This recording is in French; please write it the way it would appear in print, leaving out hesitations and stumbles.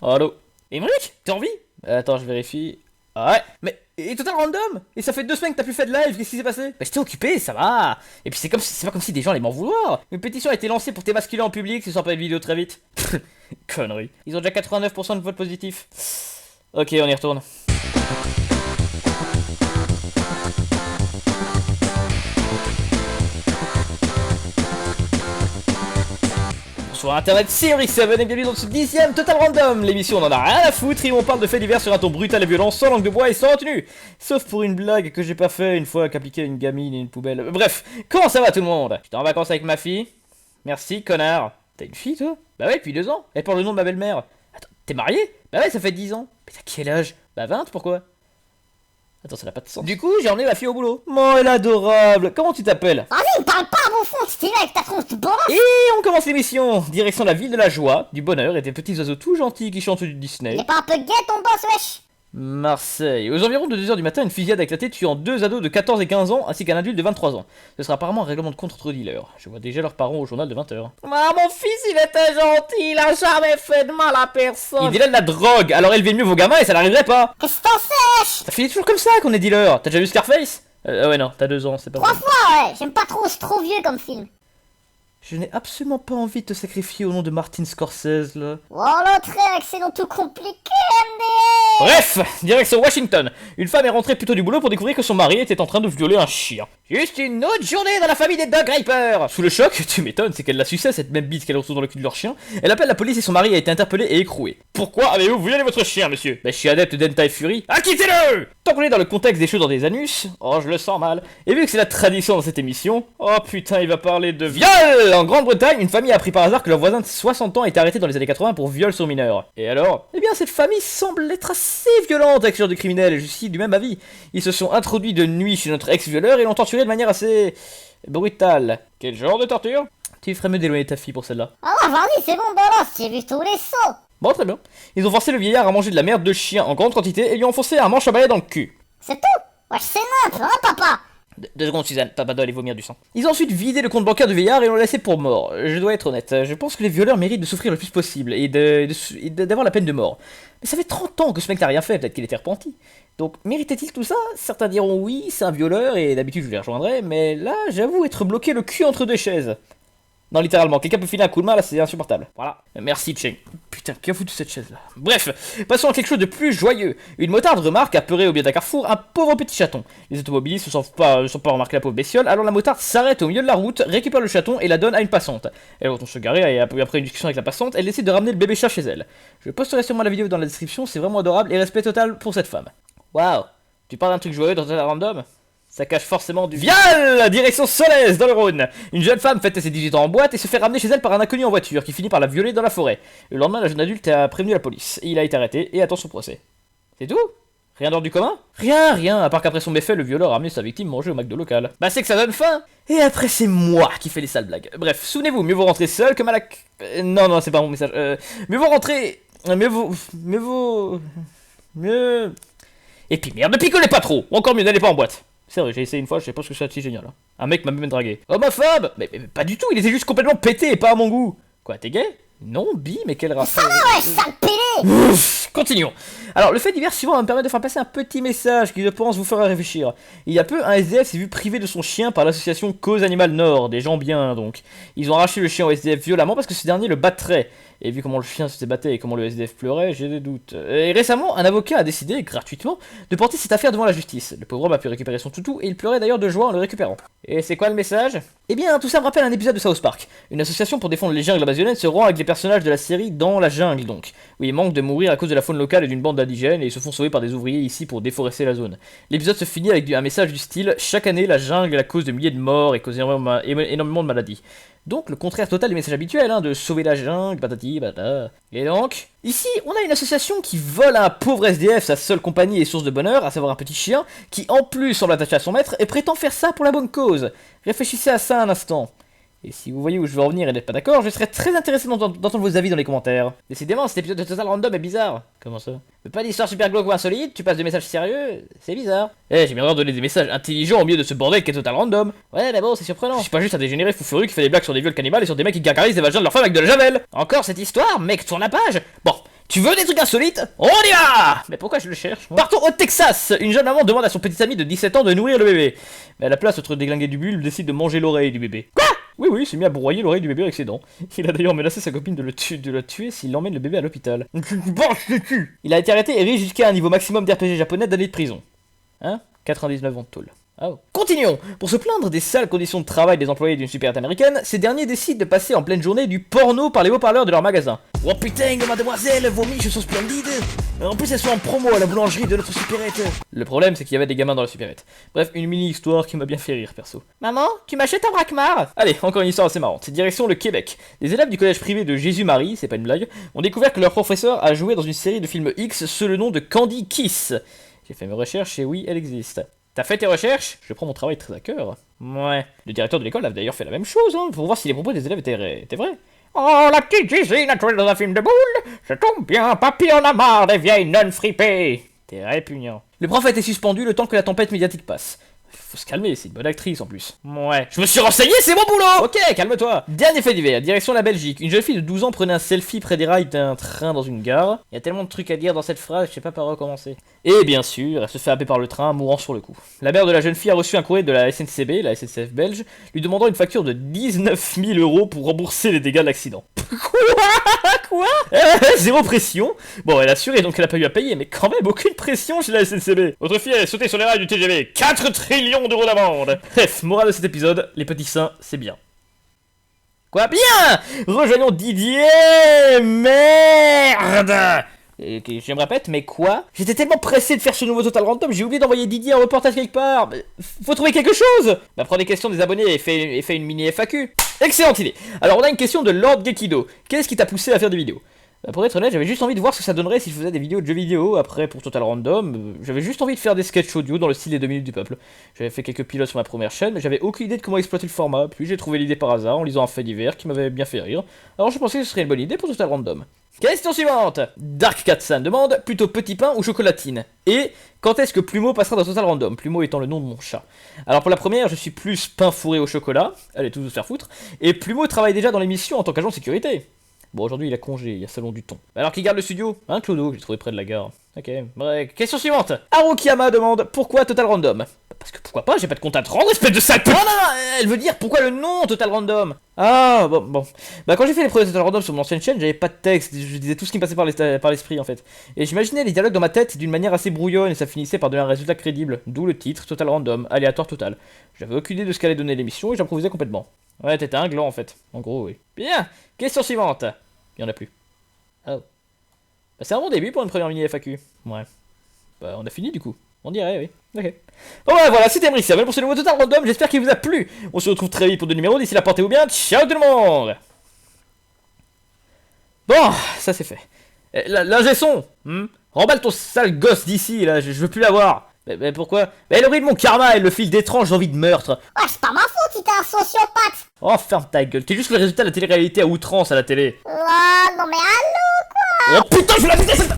Allô? Emmerich? T'es en vie? Attends, je vérifie. Ah ouais, mais et Total Random? Et ça fait 2 semaines que t'as plus fait de live, qu'est-ce qui s'est passé? Bah j'étais occupé, ça va. Et puis c'est pas comme si des gens allaient m'en vouloir. Une pétition a été lancée pour t'émasculer en public, si ça sort pas une vidéo très vite. Connerie. Ils ont déjà 89% de votes positifs. Ok, on y retourne. Bonsoir Internet, c'est Ulrich7 et bienvenue dans ce 10ème Total Random. L'émission on en a rien à foutre et on parle de faits divers sur un ton brutal et violent, sans langue de bois et sans retenue. Sauf pour une blague que j'ai pas fait une fois qu'appliquer une gamine et une poubelle. Bref, comment ça va tout le monde? J'étais en vacances avec ma fille. Merci connard. T'as une fille toi? Bah ouais, depuis 2 ans. Elle porte le nom de ma belle-mère. Attends, t'es marié? Bah ouais, ça fait 10 ans. Mais t'as quel âge? Bah 20, pourquoi? Attends, ça n'a pas de sens. Du coup, j'ai emmené ma fille au boulot. Oh, elle est adorable. Comment tu t'appelles? Vas-y, parle pas à mon fond, stylé avec ta tronche de boss. Et on commence l'émission. Direction la ville de la joie, du bonheur et des petits oiseaux tout gentils qui chantent du Disney. Il est pas un peu gay ton boss, wesh? Marseille. Aux environs de 2h du matin, une fusillade a éclaté tuant 2 ados de 14 et 15 ans ainsi qu'un adulte de 23 ans. Ce sera apparemment un règlement de compte entre dealers. Je vois déjà leurs parents au journal de 20h. Ah, mon fils, il était gentil, il a jamais fait de mal à personne. Il dealait de la drogue, alors élevez mieux vos gamins et ça n'arriverait pas. Qu'est-ce que t'en sais, wesh? Ça finit toujours comme ça qu'on est dealer. T'as déjà vu Scarface? Ouais non, t'as 2 ans, c'est pas 3 vrai. fois, ouais. J'aime pas trop, c'est trop vieux comme film. Je n'ai absolument pas envie de te sacrifier au nom de Martin Scorsese là. Oh, l'autre avec ses noms tout compliqués, MDR. Bref, direction Washington. Une femme est rentrée plutôt du boulot pour découvrir que son mari était en train de violer un chien. Juste une autre journée dans la famille des Dog Rapers. Sous le choc, tu m'étonnes, c'est qu'elle la suçait cette même bite qu'elle retrouve dans le cul de leur chien. Elle appelle la police et son mari a été interpellé et écroué. Pourquoi avez-vous violé votre chien, monsieur? Bah, je suis adepte d'Hentai Fury. Acquittez-le! Tant qu'on est dans le contexte des choses dans des anus, oh, je le sens mal. Et vu que c'est la tradition dans cette émission, oh putain, il va parler de viol! En Grande-Bretagne, une famille a appris par hasard que leur voisin de 60 ans a été arrêté dans les années 80 pour viol sur mineur. Et alors? Eh bien, cette famille semble être assez violente avec ce genre de criminels, et je suis du même avis. Ils se sont introduits de nuit chez notre ex-violeur et l'ont torturé de manière assez brutale. Quel genre de torture? Tu ferais mieux d'éloigner ta fille pour celle-là. Ah, vas-y, c'est bon, balance, j'ai vu tous les sauts. Bon, très bien. Ils ont forcé le vieillard à manger de la merde de chien en grande quantité et lui ont enfoncé un manche à balai dans le cul. C'est tout? Wesh, c'est nimp, hein, papa? 2 secondes, Suzanne, papa doit aller vomir du sang. Ils ont ensuite vidé le compte bancaire du vieillard et l'ont laissé pour mort. Je dois être honnête, je pense que les violeurs méritent de souffrir le plus possible et d'avoir la peine de mort. Mais ça fait 30 ans que ce mec n'a rien fait, peut-être qu'il était repenti. Donc, méritait-il tout ça? Certains diront oui, c'est un violeur et d'habitude je les rejoindrais, mais là, j'avoue être bloqué le cul entre 2 chaises. Non, littéralement, quelqu'un peut filer un coup de main, là, c'est insupportable. Voilà. Merci, Cheng. Putain, qu'a foutu cette chaise-là? Bref, passons à quelque chose de plus joyeux. Une motarde remarque, apeurée au milieu d'un carrefour, un pauvre petit chaton. Les automobilistes ne sont pas remarqués la pauvre bestiole, alors la motarde s'arrête au milieu de la route, récupère le chaton et la donne à une passante. Elle retourne se garer et après une discussion avec la passante, elle décide de ramener le bébé chat chez elle. Je posterai sûrement la vidéo dans la description, c'est vraiment adorable et respect total pour cette femme. Waouh, tu parles d'un truc joyeux dans Total Random? Ça cache forcément du viol! Direction Solèze, dans le Rhône. Une jeune femme fête ses 18 ans en boîte et se fait ramener chez elle par un inconnu en voiture qui finit par la violer dans la forêt. Le lendemain, la jeune adulte a prévenu la police. Et il a été arrêté et attend son procès. C'est tout? Rien d'ordre du commun? Rien, à part qu'après son méfait, le violeur a amené sa victime manger au McDo local. Bah c'est que ça donne faim! Et après c'est moi qui fais les sales blagues. Bref, souvenez-vous, mieux vaut rentrer seul que mal à... Non, c'est pas mon message. Mieux vaut rentrer... Mieux... Et puis merde, ne picolez pas trop! Ou encore mieux, n'allez pas en boîte. C'est vrai, j'ai essayé une fois, je sais pas ce que c'est si génial. Hein. Un mec m'a même dragué. Homophobe! Mais pas du tout, il était juste complètement pété et pas à mon goût. Quoi, t'es gay? Non, bi, mais quel rapport? Ça va, wesh, sale pélé. Continuons. Alors, le fait divers suivant va me permettre de faire passer un petit message qui, je pense, vous fera réfléchir. Il y a peu, un SDF s'est vu privé de son chien par l'association Cause Animale Nord, des gens bien donc. Ils ont arraché le chien au SDF violemment parce que ce dernier le battrait. Et vu comment le chien se battait et comment le SDF pleurait, j'ai des doutes. Et récemment, un avocat a décidé, gratuitement, de porter cette affaire devant la justice. Le pauvre homme a pu récupérer son toutou et il pleurait d'ailleurs de joie en le récupérant. Et c'est quoi le message? Eh bien, tout ça me rappelle un épisode de South Park. Une association pour défendre les jungles amazoniennes se rend avec les personnages de la série dans la jungle donc. Où ils manquent de mourir à cause de la faune locale et d'une bande d'indigènes et ils se font sauver par des ouvriers ici pour déforester la zone. L'épisode se finit avec un message du style: chaque année, la jungle est la cause de milliers de morts et cause énormément de maladies. Donc le contraire total du message habituel, hein, de sauver la jungle, patati, patata. Et donc, ici, on a une association qui vole à un pauvre SDF sa seule compagnie et source de bonheur, à savoir un petit chien, qui en plus semble attaché à son maître et prétend faire ça pour la bonne cause. Réfléchissez à ça un instant. Et si vous voyez où je veux en venir et n'êtes pas d'accord, je serais très intéressé d'entendre vos avis dans les commentaires. Décidément, cet épisode de Total Random est bizarre. Comment ça? Mais pas d'histoire super glauque ou insolite, tu passes des messages sérieux, c'est bizarre. Eh, j'ai bien l'air de donner des messages intelligents au milieu de ce bordel qu'est Total Random. Ouais, mais bon, c'est surprenant. Je suis pas juste un dégénéré fou furieux qui fait des blagues sur des viols cannibales et sur des mecs qui gargarisent des vagins de leur femme avec de la javel. Encore cette histoire, mec, tourne la page. Bon, Tu veux des trucs insolites? On y va! Mais pourquoi je le cherche? Partons au Texas. Une jeune maman demande à son petit ami de 17 ans de nourrir le bébé. Mais à la place, notre déglingué du bulle décide de manger l'oreille du bébé. Quoi? Oui, il s'est mis à broyer l'oreille du bébé avec ses dents. Il a d'ailleurs menacé sa copine de la tuer s'il emmène le bébé à l'hôpital. Il a été arrêté et risque jusqu'à un niveau maximum d'RPG japonais d'années de prison. Hein? 99 ans de tôle. Oh. Continuons. Pour se plaindre des sales conditions de travail des employés d'une supérette américaine, ces derniers décident de passer en pleine journée du porno par les haut-parleurs de leur magasin. Oh putain, mademoiselle, vos miches sont splendides. En plus, elles sont en promo à la boulangerie de notre supérette. Le problème, c'est qu'il y avait des gamins dans la supérette. Bref, une mini-histoire qui m'a bien fait rire, perso. Maman, tu m'achètes un braquemar? Allez, encore une histoire assez marrante. C'est direction le Québec. Des élèves du collège privé de Jésus-Marie, c'est pas une blague, ont découvert que leur professeur a joué dans une série de films X sous le nom de Candy Kiss. J'ai fait mes recherches et oui, elle existe. T'as fait tes recherches? Je prends mon travail très à cœur. Ouais. Le directeur de l'école a d'ailleurs fait la même chose, hein, pour voir si les propos des élèves étaient vrais. Oh, la petite Gisine a joué dans un film de boule. Ça tombe bien, papy en a marre des vieilles nonnes fripées. T'es répugnant. Le prof a été suspendu le temps que la tempête médiatique passe. Faut se calmer, c'est une bonne actrice en plus. Ouais. Je me suis renseigné, c'est mon boulot! Ok, calme-toi. Dernier fait divers, direction la Belgique. Une jeune fille de 12 ans prenait un selfie près des rails d'un train dans une gare. Il y a tellement de trucs à dire dans cette phrase, je sais pas par où commencer. Et bien sûr, elle se fait happer par le train, mourant sur le coup. La mère de la jeune fille a reçu un courrier de la SNCB, la SNCF belge, lui demandant une facture de 19 000 € pour rembourser les dégâts de l'accident. Quoi? Zéro pression. Bon, elle a assuré, donc elle a pas eu à payer, mais quand même aucune pression chez la SNCB. Votre fille a sauté sur les rails du TGV. 4 trillions d'euros d'amende. Bref, morale de cet épisode, les petits seins, c'est bien. Quoi? Bien! Rejoignons Didier! Merde! Je me répète, mais quoi? J'étais tellement pressé de faire ce nouveau Total Random, j'ai oublié d'envoyer Didier un reportage quelque part. Faut trouver quelque chose! Bah, prends des questions des abonnés et fais une mini FAQ. Excellente idée. Alors on a une question de Lord Gekido. Qu'est-ce qui t'a poussé à faire des vidéos? Bah, pour être honnête, j'avais juste envie de voir ce que ça donnerait si je faisais des vidéos de jeux vidéo. Après, pour Total Random, j'avais juste envie de faire des sketchs audio dans le style des 2 minutes du peuple. J'avais fait quelques pilotes sur ma première chaîne, mais j'avais aucune idée de comment exploiter le format. Puis j'ai trouvé l'idée par hasard en lisant un fait divers qui m'avait bien fait rire. Alors je pensais que ce serait une bonne idée pour Total Random. Question suivante. Dark Katsan demande plutôt petit pain ou chocolatine. Et quand est-ce que Plumeau passera dans Total Random? Plumeau étant le nom de mon chat. Alors pour la première, je suis plus pain fourré au chocolat. Allez tous vous faire foutre. Et Plumeau travaille déjà dans l'émission en tant qu'agent de sécurité. Bon, aujourd'hui il a congé, il y a Salon du Thon. Alors qui garde le studio? Hein, Clodo, que j'ai trouvé près de la gare. Ok, bref. Question suivante. Harukiyama demande pourquoi Total Random? Parce que pourquoi pas, j'ai pas de compte à te rendre, espèce de sale pute. Non, elle veut dire pourquoi le nom Total Random? Ah, bon. Bah, quand j'ai fait les premiers Total Random sur mon ancienne chaîne, j'avais pas de texte, je disais tout ce qui me passait par l'esprit en fait. Et j'imaginais les dialogues dans ma tête d'une manière assez brouillonne et ça finissait par donner un résultat crédible. D'où le titre Total Random, aléatoire total. J'avais aucune idée de ce qu'allait donner l'émission et j'improvisais complètement. Ouais, t'étais un gland en fait. En gros, oui. Bien, question suivante. Il y en a plus. Oh. Bah, c'est un bon début pour une première mini FAQ. Ouais. Bah, on a fini du coup. On dirait, oui. Ok. Bon, bah, voilà, c'était Brice. Pour ce nouveau Total Random, j'espère qu'il vous a plu. On se retrouve très vite pour de numéros. D'ici là, portez-vous bien. Ciao tout le monde. Bon, ça c'est fait. L'ingé son. Remballe ton sale gosse d'ici, là. Je veux plus l'avoir. Mais pourquoi? Mais le bruit de mon karma et le fil d'étrange, j'ai envie de meurtre. Ouais, c'est pas ma faute si t'es un sociopathe. Oh, ferme ta gueule. T'es juste le résultat de la télé-réalité à outrance à la télé. Oh, non mais allô, quoi. Oh putain, je vais la buter cette...